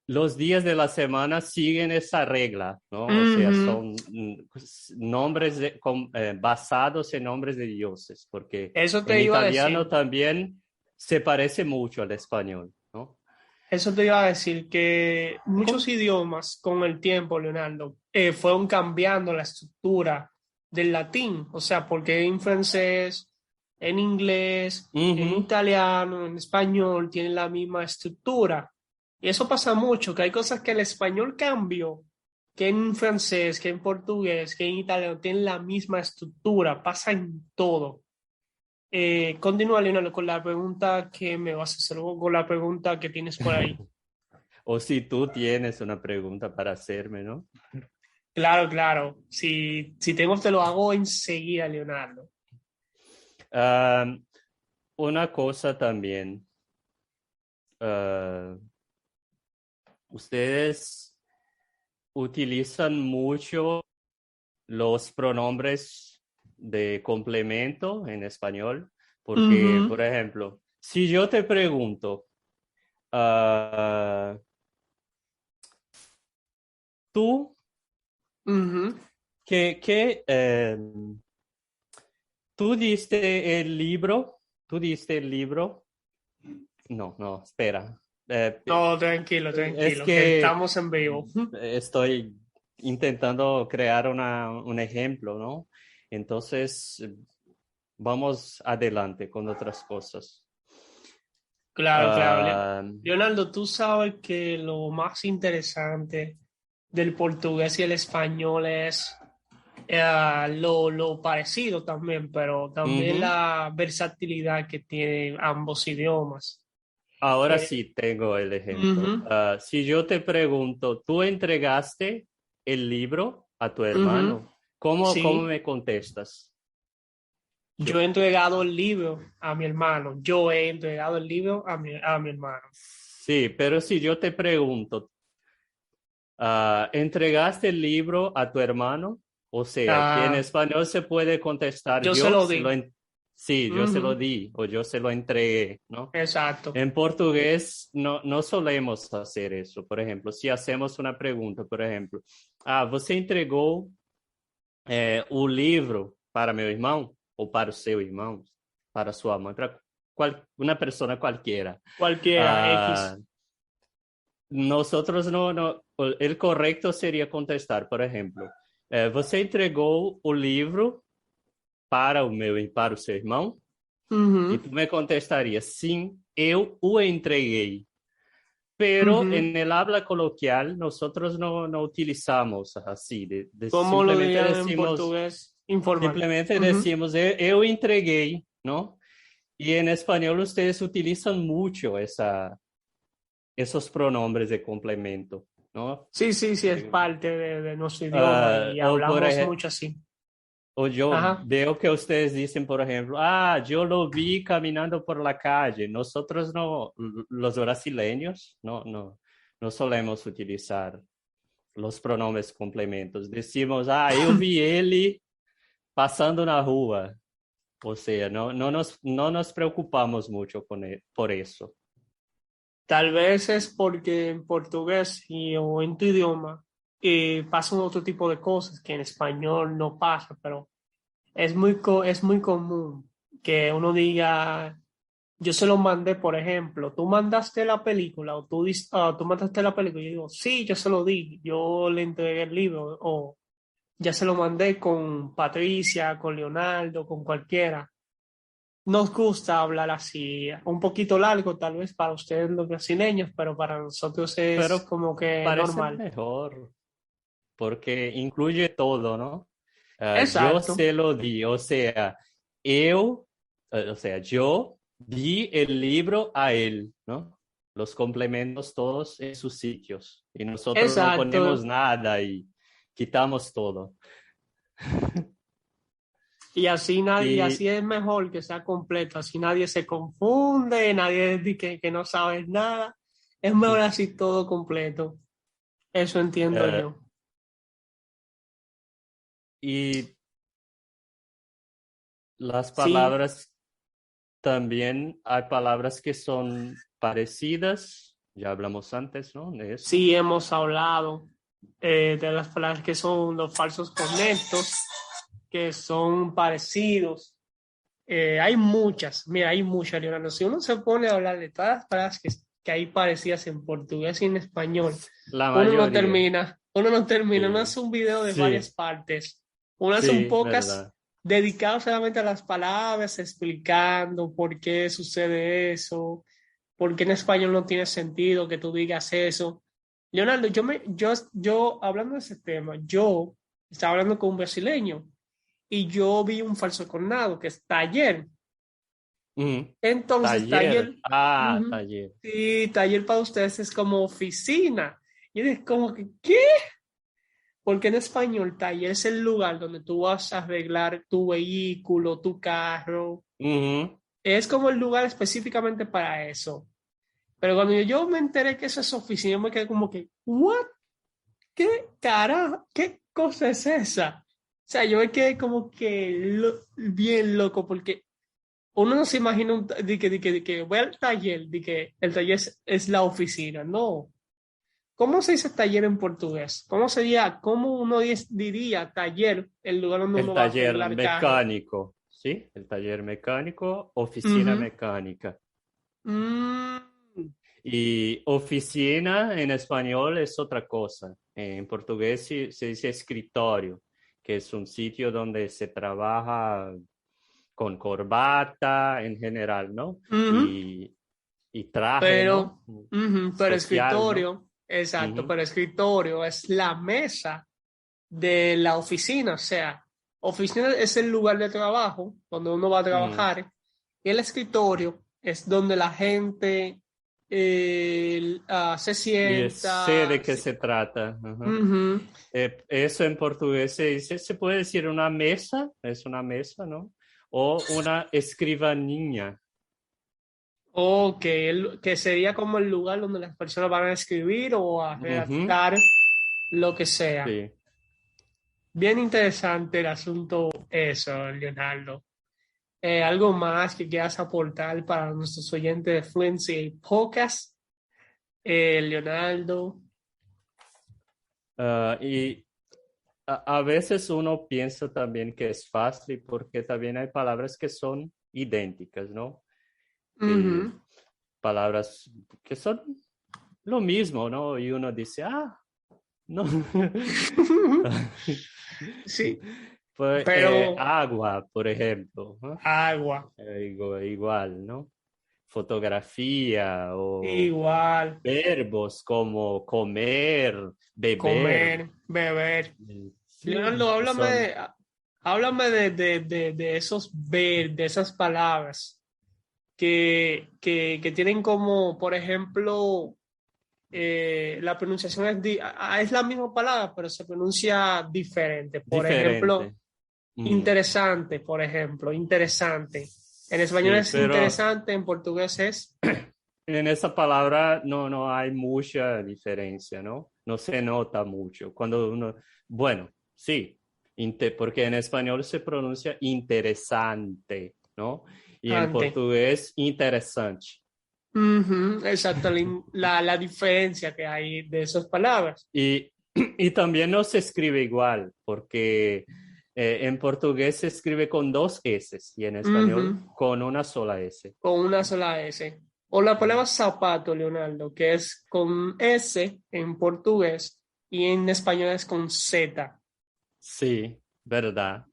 [SPEAKER 2] los días de la semana siguen esa regla, ¿no? O sea,
[SPEAKER 1] ujú,
[SPEAKER 2] son nombres basados en nombres de dioses, porque
[SPEAKER 1] eso
[SPEAKER 2] en
[SPEAKER 1] te iba a
[SPEAKER 2] italiano
[SPEAKER 1] decir.
[SPEAKER 2] también se parece mucho al español, ¿no?
[SPEAKER 1] Eso te iba a decir que muchos
[SPEAKER 2] ¿Cómo?
[SPEAKER 1] idiomas con el tiempo, Leonardo, fueron cambiando la estructura del latín, o sea, porque en francés, en inglés, en
[SPEAKER 2] Ujú.
[SPEAKER 1] italiano, en español tienen la misma estructura. Y eso pasa mucho, que hay cosas que el español cambió, que en francés, que en portugués, que en italiano tienen la misma estructura, pasa en todo. Continúa, Leonardo, con la pregunta que me vas a hacer, o con la pregunta que tienes por ahí.
[SPEAKER 2] O si tú tienes una pregunta para hacerme, ¿no?
[SPEAKER 1] Claro, claro. Si tengo, te lo hago enseguida, Leonardo.
[SPEAKER 2] Ah, una cosa también. ah, Ustedes utilizan mucho los pronombres de complemento en español, porque,
[SPEAKER 1] Ujú,
[SPEAKER 2] por ejemplo, si yo te pregunto, ah, tú,
[SPEAKER 1] ujú.
[SPEAKER 2] ¿qué, tú diste el libro? ¿Tú diste el libro? No, no, espera.
[SPEAKER 1] No, tranquilo,
[SPEAKER 2] Es
[SPEAKER 1] tranquilo, que
[SPEAKER 2] que
[SPEAKER 1] estamos en vivo.
[SPEAKER 2] estoy intentando crear un ejemplo, ¿no? Entonces, vamos adelante con otras cosas.
[SPEAKER 1] Claro, claro.
[SPEAKER 2] Ah,
[SPEAKER 1] Leonardo, tú sabes que lo más interesante del portugués y el español es lo parecido también, pero también
[SPEAKER 2] ujú.
[SPEAKER 1] la versatilidad que tienen ambos idiomas.
[SPEAKER 2] Ahora
[SPEAKER 1] Eh,
[SPEAKER 2] sí tengo el ejemplo.
[SPEAKER 1] ujú,
[SPEAKER 2] Si yo te pregunto, ¿tú entregaste el libro a tu
[SPEAKER 1] ujú.
[SPEAKER 2] hermano? ¿Cómo
[SPEAKER 1] Sí,
[SPEAKER 2] me contestas?
[SPEAKER 1] yo he entregado el libro a mi hermano. Yo he entregado el libro a mi hermano.
[SPEAKER 2] Sí, pero si yo te pregunto, ¿entregaste el libro a tu hermano? O sea, que en
[SPEAKER 1] Ah,
[SPEAKER 2] español se puede contestar,
[SPEAKER 1] yo se lo di.
[SPEAKER 2] sí, yo se lo
[SPEAKER 1] Ujú,
[SPEAKER 2] di o yo se lo entregué, ¿no?
[SPEAKER 1] exacto.
[SPEAKER 2] En portugués no solemos hacer eso. Por ejemplo, si hacemos una pregunta, por ejemplo, você entregou o livro para meu irmão ou para o seu irmão, para sua mãe, para uma pessoa qualquer.
[SPEAKER 1] Cualquiera,
[SPEAKER 2] Ah,
[SPEAKER 1] X.
[SPEAKER 2] nosotros no, el correcto seria contestar, por exemplo, você entregou o livro para o meu e para o seu irmão? E
[SPEAKER 1] Ujú,
[SPEAKER 2] tu me contestaria, sim, eu o entreguei. Pero
[SPEAKER 1] ujú.
[SPEAKER 2] en el habla coloquial nosotros no utilizamos así,
[SPEAKER 1] ¿Cómo lo dirían en portugués? Informal.
[SPEAKER 2] simplemente
[SPEAKER 1] Ujú.
[SPEAKER 2] decimos eu entreguei, ¿no? Y en español ustedes utilizan mucho esos pronombres de complemento, ¿no?
[SPEAKER 1] Sí, sí, sí, es
[SPEAKER 2] Eh,
[SPEAKER 1] parte de nuestro idioma y
[SPEAKER 2] o, por
[SPEAKER 1] hablamos
[SPEAKER 2] ejemplo,
[SPEAKER 1] mucho así.
[SPEAKER 2] o yo
[SPEAKER 1] Ajá.
[SPEAKER 2] veo que ustedes dicen, por ejemplo, yo lo vi caminando por la calle. Nosotros no, los brasileños, no solemos utilizar los pronombres complementos. Decimos, eu vi ele pasando una rúa. O sea, no nos preocupamos mucho por eso.
[SPEAKER 1] Tal vez es porque en portugués o en tu idioma pasan otro tipo de cosas que en español no pasa, pero es muy común que uno diga, yo se lo mandé, por ejemplo, tú mandaste la película o tú mandaste la película y yo digo, sí, yo se lo di, yo le entregué el libro o ya se lo mandé con Patricia, con Leonardo, con cualquiera. Nos gusta hablar así, un poquito largo tal vez para ustedes los brasileños, pero para nosotros es
[SPEAKER 2] Pero
[SPEAKER 1] como que
[SPEAKER 2] parece
[SPEAKER 1] normal.
[SPEAKER 2] mejor porque incluye todo, ¿no? Yo
[SPEAKER 1] Exacto,
[SPEAKER 2] se lo di, yo di el libro a él, ¿no? Los complementos todos en sus sitios y nosotros no ponemos
[SPEAKER 1] exacto.
[SPEAKER 2] nada y quitamos todo.
[SPEAKER 1] Y así nadie, y
[SPEAKER 2] Y
[SPEAKER 1] así es mejor que sea completo, así nadie se confunde, nadie dice que no sabes nada. Es mejor así todo completo. Eso entiendo
[SPEAKER 2] eh,
[SPEAKER 1] yo.
[SPEAKER 2] y las
[SPEAKER 1] Sí,
[SPEAKER 2] palabras también hay palabras que son parecidas, ya hablamos antes, ¿no? De eso.
[SPEAKER 1] sí hemos hablado de las palabras que son los falsos conectos, que son parecidos. Hay muchas, mira, hay muchas, Leonardo. Si uno se pone a hablar de todas las palabras que hay parecidas en portugués y en español,
[SPEAKER 2] La mayoría.
[SPEAKER 1] uno no termina, uno
[SPEAKER 2] Sí,
[SPEAKER 1] hace un video de varias
[SPEAKER 2] sí,
[SPEAKER 1] partes, uno hace un
[SPEAKER 2] sí,
[SPEAKER 1] podcast
[SPEAKER 2] verdad.
[SPEAKER 1] dedicado solamente a las palabras, explicando por qué sucede eso, por qué en español no tiene sentido que tú digas eso. Leonardo, yo hablando de ese tema, yo estaba hablando con un brasileño y yo vi un falso cognado que es taller.
[SPEAKER 2] Ujú.
[SPEAKER 1] Entonces,
[SPEAKER 2] Taller.
[SPEAKER 1] taller,
[SPEAKER 2] Ah,
[SPEAKER 1] ujú,
[SPEAKER 2] taller.
[SPEAKER 1] sí, taller para ustedes es como oficina. Y es como que, ¿qué? Porque en español, taller es el lugar donde tú vas a arreglar tu vehículo, tu carro.
[SPEAKER 2] Ujú.
[SPEAKER 1] Es como el lugar específicamente para eso. Pero cuando yo me enteré que eso es oficina, yo me quedé como que, ¿what? ¿Qué carajo? ¿Qué cosa es esa? O sea, yo me quedé como que bien loco porque uno no se imagina de que voy al taller, de que el taller es la oficina. No. ¿Cómo se dice taller en portugués? ¿Cómo sería, cómo uno diría taller, el lugar donde
[SPEAKER 2] El
[SPEAKER 1] uno va a
[SPEAKER 2] taller
[SPEAKER 1] arreglar carro?
[SPEAKER 2] mecánico, ¿sí? El taller mecánico, oficina
[SPEAKER 1] Ujú.
[SPEAKER 2] mecánica.
[SPEAKER 1] Mm,
[SPEAKER 2] Y oficina en español es otra cosa. En portugués se dice escritorio, que es un sitio donde se trabaja con corbata en general, ¿no?
[SPEAKER 1] ujú.
[SPEAKER 2] Y, y traje, ¿no?
[SPEAKER 1] Pero
[SPEAKER 2] Social, ¿no?
[SPEAKER 1] escritorio, exacto,
[SPEAKER 2] Ujú,
[SPEAKER 1] pero escritorio es la mesa de la oficina, o sea, oficina es el lugar de trabajo donde uno va a
[SPEAKER 2] ujú.
[SPEAKER 1] trabajar y el escritorio es donde la gente se
[SPEAKER 2] Y sé
[SPEAKER 1] sienta.
[SPEAKER 2] de qué se trata. Ajá.
[SPEAKER 1] Ujú.
[SPEAKER 2] Eso en portugués se dice, se puede decir una mesa, es una mesa, ¿no? O una escribanía.
[SPEAKER 1] O que sería como el lugar donde las personas van a escribir o a
[SPEAKER 2] Ujú,
[SPEAKER 1] redactar lo que sea.
[SPEAKER 2] sí.
[SPEAKER 1] Bien interesante el asunto eso, Leonardo. ¿Algo más que quieras aportar para nuestros oyentes de Fluency Podcast, Leonardo?
[SPEAKER 2] Y a veces uno piensa también que es fácil porque también hay palabras que son idénticas, ¿no? Y
[SPEAKER 1] Ujú.
[SPEAKER 2] palabras que son lo mismo, ¿no? Y uno dice, no.
[SPEAKER 1] Sí,
[SPEAKER 2] Pues,
[SPEAKER 1] pero
[SPEAKER 2] agua, por ejemplo, ¿no?
[SPEAKER 1] agua,
[SPEAKER 2] Igual, ¿no? Fotografía o
[SPEAKER 1] igual,
[SPEAKER 2] verbos como comer, beber.
[SPEAKER 1] comer, beber.
[SPEAKER 2] Sí,
[SPEAKER 1] Leonardo,
[SPEAKER 2] son
[SPEAKER 1] háblame de esos de esas palabras que tienen como, por ejemplo, la pronunciación es la misma palabra, pero se pronuncia diferente. Por ejemplo,
[SPEAKER 2] diferentes. Mm,
[SPEAKER 1] interesante, por ejemplo, interesante. En español
[SPEAKER 2] sí,
[SPEAKER 1] es
[SPEAKER 2] pero
[SPEAKER 1] interesante, en portugués es...
[SPEAKER 2] en esa palabra no hay mucha diferencia, ¿no? No se nota mucho. Bueno, sí, porque en español se pronuncia interesante, ¿no? Y en
[SPEAKER 1] Ante.
[SPEAKER 2] portugués, interesante.
[SPEAKER 1] Ujú, exacto, la diferencia que hay de esas palabras.
[SPEAKER 2] Y, y también no se escribe igual, porque en portugués se escribe con dos S y en español
[SPEAKER 1] Ujú,
[SPEAKER 2] con una sola S.
[SPEAKER 1] con una sola S. O la palabra zapato, Leonardo, que es con S en portugués y en español es con Z.
[SPEAKER 2] Sí, verdad.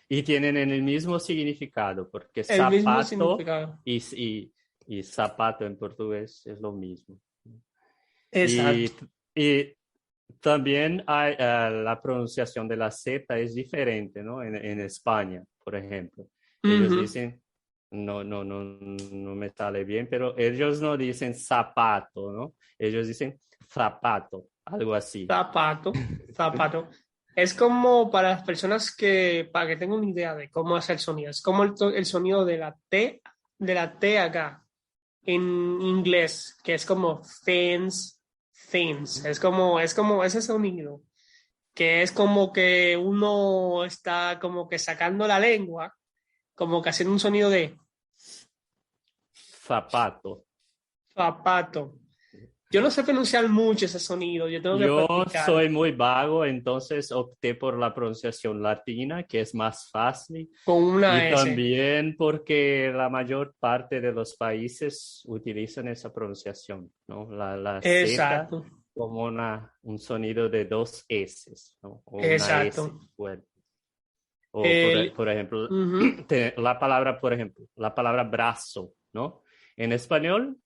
[SPEAKER 2] Y tienen el mismo significado, porque
[SPEAKER 1] El mismo
[SPEAKER 2] zapato
[SPEAKER 1] significado.
[SPEAKER 2] y zapato en portugués es lo mismo. Y,
[SPEAKER 1] Exacto.
[SPEAKER 2] y también hay, la pronunciación de la Z es diferente, ¿no? En España, por ejemplo. Ellos
[SPEAKER 1] Ujú.
[SPEAKER 2] dicen, no me sale bien, pero ellos no dicen zapato, ¿no? Ellos dicen zapato, algo así.
[SPEAKER 1] Zapato, zapato. Es como para las personas que, para que tengan una idea de cómo hacer el sonido, es como el sonido de la T acá, en inglés, que es como things, things. Es como ese sonido, que es como que uno está como que sacando la lengua, como que haciendo un sonido de
[SPEAKER 2] Zapato.
[SPEAKER 1] zapato. Yo no sé pronunciar mucho ese sonido, yo tengo que
[SPEAKER 2] Yo
[SPEAKER 1] practicar
[SPEAKER 2] soy muy vago, entonces opté por la pronunciación latina, que es más fácil,
[SPEAKER 1] con
[SPEAKER 2] y
[SPEAKER 1] una S.
[SPEAKER 2] también porque la mayor parte de los países utilizan esa pronunciación, ¿no? La Z
[SPEAKER 1] Exacto,
[SPEAKER 2] como un sonido de dos S, ¿no? O una S
[SPEAKER 1] exacto.
[SPEAKER 2] fuerte. O
[SPEAKER 1] El,
[SPEAKER 2] por ejemplo,
[SPEAKER 1] ujú.
[SPEAKER 2] la palabra, por ejemplo, la palabra brazo, ¿no? En español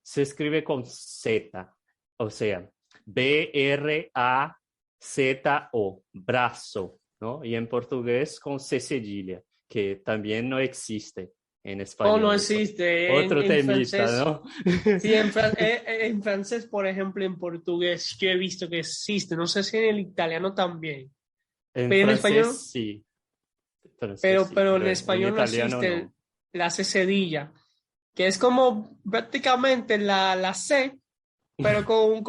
[SPEAKER 2] se escribe con Z, o sea, B-R-A-Z-O, brazo, ¿no? Y en portugués con C cedilla, que también no existe en
[SPEAKER 1] Oh, no
[SPEAKER 2] español. Es
[SPEAKER 1] existe.
[SPEAKER 2] otro
[SPEAKER 1] En
[SPEAKER 2] temita,
[SPEAKER 1] francés,
[SPEAKER 2] ¿no?
[SPEAKER 1] sí, en francés, por ejemplo, en portugués, yo he visto que existe. No sé si en el italiano también.
[SPEAKER 2] En
[SPEAKER 1] Pero en español,
[SPEAKER 2] francés sí,
[SPEAKER 1] pero en
[SPEAKER 2] pero en
[SPEAKER 1] español no
[SPEAKER 2] italiano
[SPEAKER 1] existe
[SPEAKER 2] no.
[SPEAKER 1] la C cedilla, que es como prácticamente la C, pero como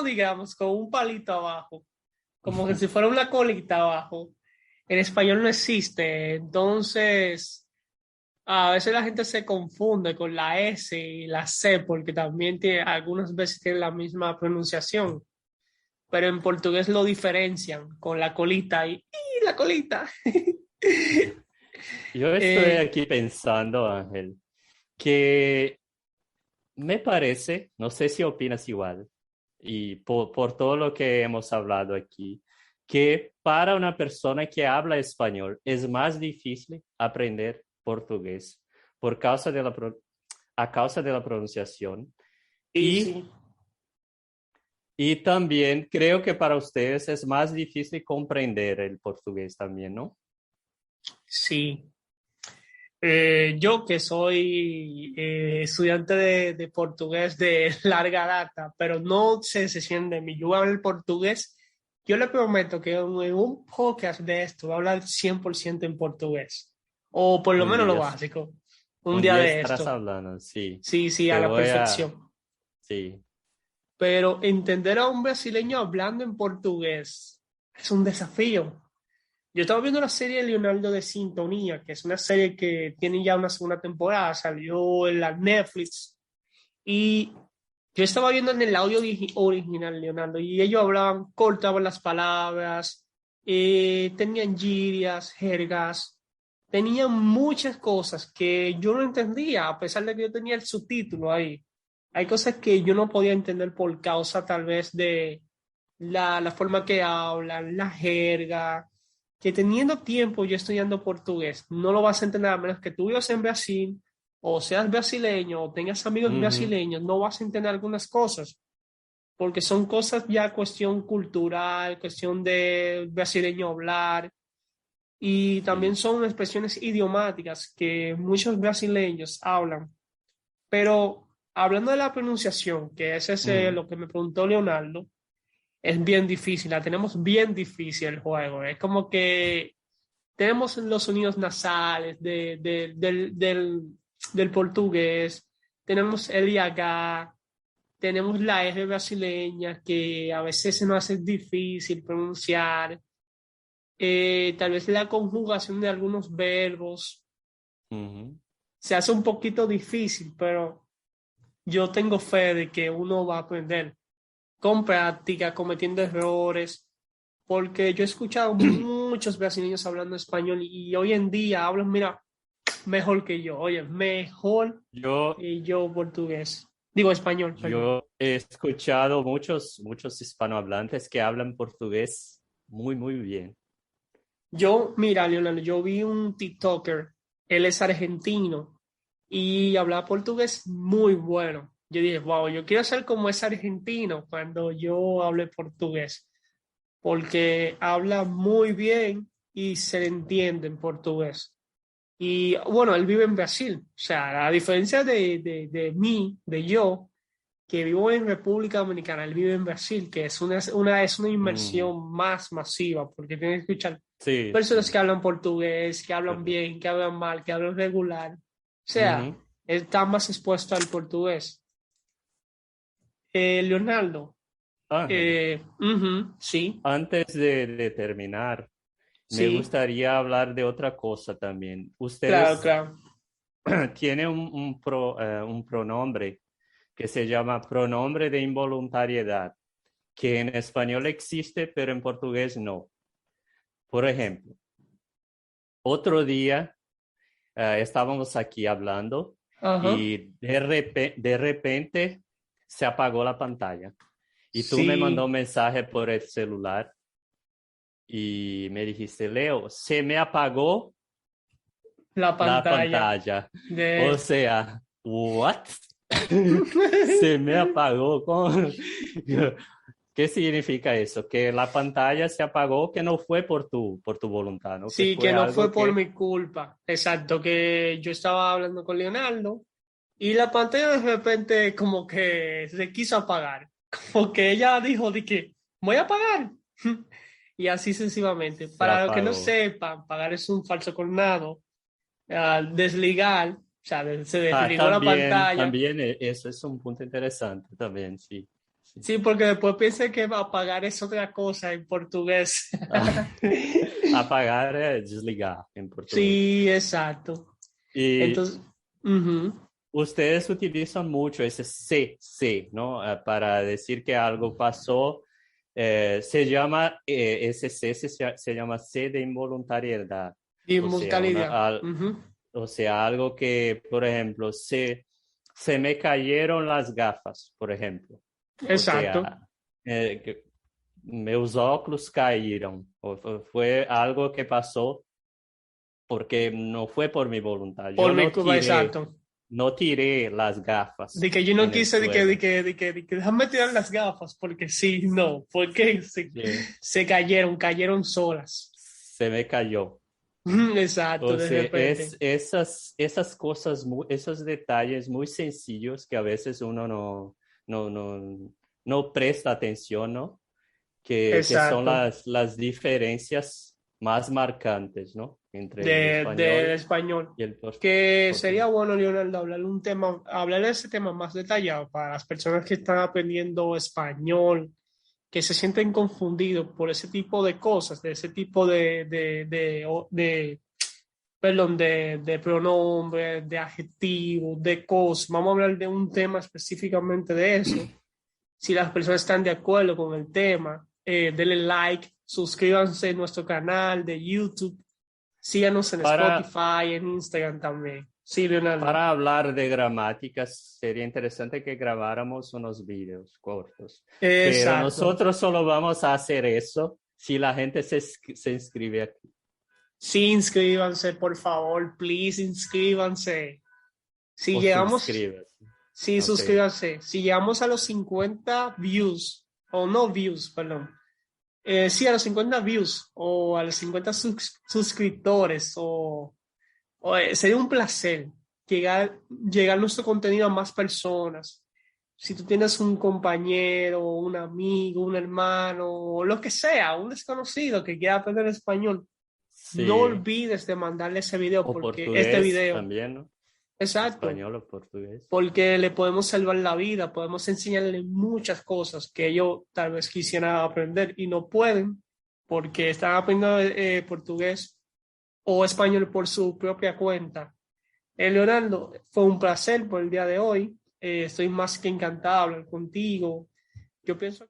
[SPEAKER 1] digamos, con un palito abajo, como que si fuera una colita abajo. En español no existe, entonces a veces la gente se confunde con la S y la C porque también tiene, algunas veces tienen la misma pronunciación, pero en portugués lo diferencian con la colita y la colita.
[SPEAKER 2] Yo estoy
[SPEAKER 1] Eh,
[SPEAKER 2] aquí pensando, Ángel, que me parece, no sé si opinas igual, y por todo lo que hemos hablado aquí, que para una persona que habla español es más difícil aprender portugués por causa de a causa de la pronunciación
[SPEAKER 1] sí,
[SPEAKER 2] y,
[SPEAKER 1] sí,
[SPEAKER 2] y también creo que para ustedes es más difícil comprender el portugués también, ¿no?
[SPEAKER 1] sí. Yo que soy estudiante de portugués de larga data, pero no se siente de mí, yo voy a hablar portugués, yo le prometo que en un podcast de esto voy a hablar 100% en portugués, o por lo
[SPEAKER 2] Un
[SPEAKER 1] menos lo
[SPEAKER 2] día,
[SPEAKER 1] básico, un
[SPEAKER 2] un
[SPEAKER 1] día
[SPEAKER 2] día
[SPEAKER 1] de
[SPEAKER 2] estarás
[SPEAKER 1] esto.
[SPEAKER 2] hablando, sí,
[SPEAKER 1] Sí, sí, a
[SPEAKER 2] te
[SPEAKER 1] la
[SPEAKER 2] voy a,
[SPEAKER 1] perfección.
[SPEAKER 2] sí.
[SPEAKER 1] Pero entender a un brasileño hablando en portugués es un desafío. Yo estaba viendo la serie de Leonardo de Sintonía, que es una serie que tiene ya una segunda temporada, salió en la Netflix. Y yo estaba viendo en el audio original, Leonardo, y ellos hablaban, cortaban las palabras, tenían girias, jergas, tenían muchas cosas que yo no entendía, a pesar de que yo tenía el subtítulo ahí. Hay cosas que yo no podía entender por causa tal vez de la forma que hablan, la jerga, que teniendo tiempo yo estudiando portugués, no lo vas a entender a menos que tú vivas en Brasil o seas brasileño o tengas amigos
[SPEAKER 2] Ujú,
[SPEAKER 1] brasileños, no vas a entender algunas cosas, porque son cosas ya cuestión cultural, cuestión de brasileño hablar, y también
[SPEAKER 2] sí.
[SPEAKER 1] son expresiones idiomáticas que muchos brasileños hablan. Pero hablando de la pronunciación, que ese es
[SPEAKER 2] Ujú,
[SPEAKER 1] lo que me preguntó Leonardo, es bien difícil, la tenemos bien difícil el juego. Es como que tenemos los sonidos nasales del portugués, tenemos el y acá, tenemos la R brasileña que a veces se nos hace difícil pronunciar. tal vez la conjugación de algunos verbos
[SPEAKER 2] Ujú.
[SPEAKER 1] se hace un poquito difícil, pero yo tengo fe de que uno va a aprender con práctica, cometiendo errores, porque yo he escuchado muchos brasileños hablando español y hoy en día hablan, mira, mejor que yo, oye, mejor
[SPEAKER 2] Yo,
[SPEAKER 1] que yo portugués. Digo español, perdón.
[SPEAKER 2] yo he escuchado muchos hispanohablantes que hablan portugués muy bien.
[SPEAKER 1] Yo, mira, Leonardo, yo vi un TikToker, él es argentino y habla portugués muy bueno. Yo dije, wow, yo quiero ser como ese argentino cuando yo hable portugués, porque habla muy bien y se le entiende en portugués. Y bueno, él vive en Brasil, o sea, a diferencia de mí, de yo, que vivo en República Dominicana, él vive en Brasil, que es una
[SPEAKER 2] Ujú.
[SPEAKER 1] inmersión más masiva, porque tienes que escuchar
[SPEAKER 2] Sí,
[SPEAKER 1] personas
[SPEAKER 2] sí,
[SPEAKER 1] que hablan portugués, que hablan
[SPEAKER 2] verdad.
[SPEAKER 1] bien, que hablan mal, que hablan regular. O sea,
[SPEAKER 2] Ujú.
[SPEAKER 1] está más expuesto al portugués. Leonardo,
[SPEAKER 2] Ángel,
[SPEAKER 1] ujú, sí,
[SPEAKER 2] antes de terminar, me
[SPEAKER 1] sí,
[SPEAKER 2] gustaría hablar de otra cosa también.
[SPEAKER 1] claro,
[SPEAKER 2] Ustedes
[SPEAKER 1] claro.
[SPEAKER 2] tienen un pronombre que se llama pronombre de involuntariedad, que en español existe, pero en portugués no. Por ejemplo, otro día estábamos aquí hablando
[SPEAKER 1] Ajá,
[SPEAKER 2] y de repente se apagó la pantalla y tú me mandó
[SPEAKER 1] sí,
[SPEAKER 2] un mensaje por el celular y me dijiste, Leo, se me apagó
[SPEAKER 1] la
[SPEAKER 2] la
[SPEAKER 1] pantalla
[SPEAKER 2] pantalla. O
[SPEAKER 1] de...
[SPEAKER 2] sea, ¿what? Se me apagó. ¿Qué significa eso? Que la pantalla se apagó, que no fue por tu voluntad, ¿no? Que
[SPEAKER 1] Sí, que
[SPEAKER 2] fue
[SPEAKER 1] no fue
[SPEAKER 2] algo
[SPEAKER 1] por
[SPEAKER 2] que...
[SPEAKER 1] mi culpa. Exacto, que yo estaba hablando con Leonardo y la pantalla de repente como que se quiso apagar. Como que ella dijo de que voy a apagar. Y así sucesivamente.
[SPEAKER 2] se
[SPEAKER 1] Para los que no
[SPEAKER 2] apagó.
[SPEAKER 1] sepan, pagar es un falso coronado. Desligar, o sea, se
[SPEAKER 2] Ah,
[SPEAKER 1] desligó la pantalla.
[SPEAKER 2] también eso es un punto interesante también, sí. Sí.
[SPEAKER 1] Sí, porque después pensé que apagar es otra cosa en portugués.
[SPEAKER 2] Ah, apagar es desligar en portugués.
[SPEAKER 1] Sí, exacto.
[SPEAKER 2] Y
[SPEAKER 1] Entonces, ujú,
[SPEAKER 2] ustedes utilizan mucho ese C, ¿no? Para decir que algo pasó. Se llama, ese se llama C de involuntariedad. O sea,
[SPEAKER 1] inmortalidad. Ujú,
[SPEAKER 2] o sea, algo que, por ejemplo, se me cayeron las gafas, por ejemplo. O
[SPEAKER 1] exacto.
[SPEAKER 2] sea, que meus óculos caíram. Fue algo que pasó porque no fue por mi voluntad.
[SPEAKER 1] Por mi culpa, exacto.
[SPEAKER 2] No tiré las
[SPEAKER 1] De
[SPEAKER 2] gafas
[SPEAKER 1] que yo no
[SPEAKER 2] en el
[SPEAKER 1] quise,
[SPEAKER 2] suelo.
[SPEAKER 1] de que déjame tirar las gafas, porque sí, no, porque
[SPEAKER 2] Sí,
[SPEAKER 1] se cayeron solas.
[SPEAKER 2] se me cayó.
[SPEAKER 1] Exacto,
[SPEAKER 2] O
[SPEAKER 1] de
[SPEAKER 2] sea,
[SPEAKER 1] repente.
[SPEAKER 2] esas cosas, esos detalles muy sencillos que a veces uno no, no, no presta atención, ¿no? Que son
[SPEAKER 1] Exacto.
[SPEAKER 2] las diferencias más marcantes, ¿no? Entre el
[SPEAKER 1] Del
[SPEAKER 2] español
[SPEAKER 1] español.
[SPEAKER 2] y el
[SPEAKER 1] Que sería
[SPEAKER 2] portugués.
[SPEAKER 1] bueno, Leonardo, hablar de ese tema más detallado para las personas que están aprendiendo español, que se sienten confundidos por ese tipo de cosas, de ese tipo perdón, de pronombres, de adjetivos, de cosas. Vamos a hablar de un tema específicamente de eso. Si las personas están de acuerdo con el tema, denle like, suscríbanse a nuestro canal de YouTube, síganos en
[SPEAKER 2] Para,
[SPEAKER 1] Spotify, en Instagram también. Sí, Leonardo.
[SPEAKER 2] para hablar de gramáticas, sería interesante que grabáramos unos videos cortos, pero
[SPEAKER 1] Exacto.
[SPEAKER 2] nosotros solo vamos a hacer eso si la gente se inscribe aquí.
[SPEAKER 1] Sí, inscríbanse, por favor, please, inscríbanse. Si
[SPEAKER 2] O
[SPEAKER 1] llegamos,
[SPEAKER 2] suscríbete.
[SPEAKER 1] sí,
[SPEAKER 2] Ok.
[SPEAKER 1] suscríbanse. Si llegamos a los 50 views, o no views, perdón. Sí, a los 50 views, o a los 50 suscriptores, sería un placer llegar nuestro contenido a más personas. Si tú tienes un compañero, un amigo, un hermano, o lo que sea, un desconocido que quiera aprender español, no
[SPEAKER 2] Sí.
[SPEAKER 1] olvides de mandarle ese video,
[SPEAKER 2] O
[SPEAKER 1] porque este
[SPEAKER 2] portugués
[SPEAKER 1] video,
[SPEAKER 2] también, ¿no?
[SPEAKER 1] exacto,
[SPEAKER 2] Español o portugués.
[SPEAKER 1] porque le podemos salvar la vida, podemos enseñarle muchas cosas que ellos tal vez quisieran aprender y no pueden. porque están aprendiendo portugués o español por su propia cuenta. Leonardo, fue un placer por el día de hoy. Estoy más que encantado de hablar contigo. Yo pienso